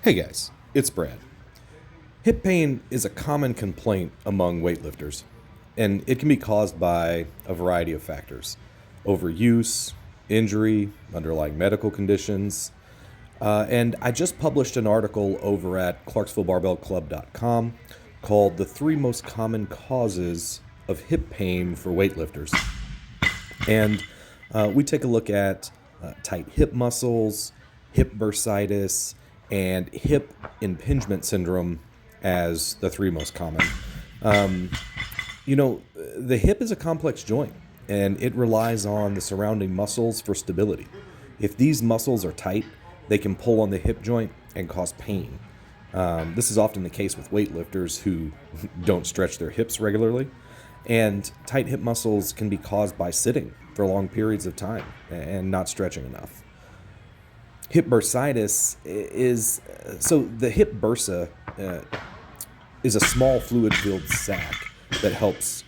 Hey guys, it's Brad. Hip pain is a common complaint among weightlifters, and it can be caused by a variety of factors: overuse, injury, underlying medical conditions. And I just published an article over at clarksvillebarbellclub.com called The Three Most Common Causes of Hip Pain for Weightlifters. And we take a look at tight hip muscles, hip bursitis, and hip impingement syndrome as the three most common. Um, the hip is a complex joint, and it relies on the surrounding muscles for stability. If these muscles are tight, they can pull on the hip joint and cause pain. This is often the case with weightlifters who don't stretch their hips regularly. And tight hip muscles can be caused by sitting for long periods of time and not stretching enough. Hip bursitis is the hip bursa is a small fluid-filled sac that helps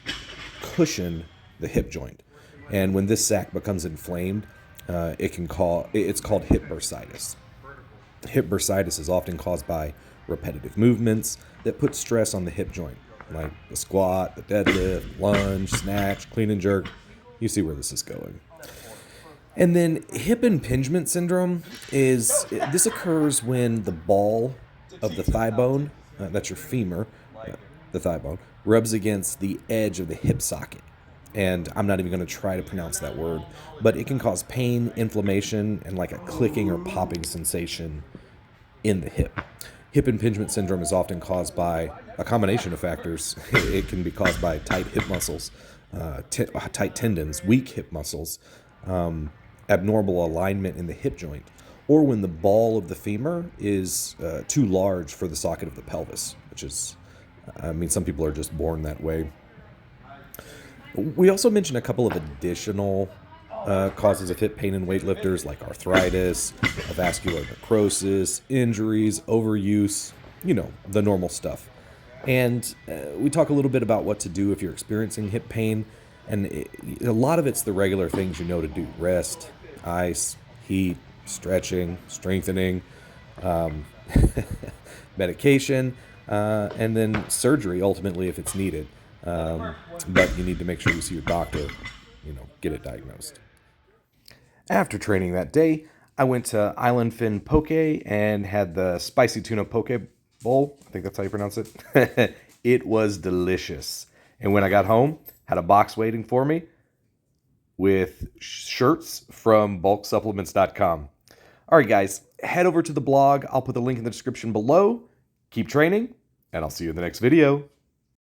cushion the hip joint. And when this sac becomes inflamed, it's called hip bursitis. Hip bursitis is often caused by repetitive movements that put stress on the hip joint, like the squat, the deadlift, lunge, snatch, clean and jerk. You see where this is going. And then hip impingement syndrome this occurs when the ball of the thigh bone, that's your femur, the thigh bone, rubs against the edge of the hip socket. And I'm not even going to try to pronounce that word, but it can cause pain, inflammation, and like a clicking or popping sensation in the hip. Hip impingement syndrome is often caused by a combination of factors. It can be caused by tight hip muscles, tight tendons, weak hip muscles, abnormal alignment in the hip joint, or when the ball of the femur is too large for the socket of the pelvis, which is, some people are just born that way. We also mentioned a couple of additional causes of hip pain in weightlifters, like arthritis, vascular necrosis, injuries, overuse, the normal stuff. And we talk a little bit about what to do if you're experiencing hip pain. And a lot of it's the regular things you know to do: rest, ice, heat, stretching, strengthening, medication, and then surgery ultimately if it's needed. But you need to make sure you see your doctor, get it diagnosed. After training that day, I went to Island Fin Poke and had the spicy tuna poke bowl. I think that's how you pronounce it. It was delicious. And when I got home, had a box waiting for me with shirts from bulksupplements.com. All right, guys, head over to the blog. I'll put the link in the description below. Keep training, and I'll see you in the next video.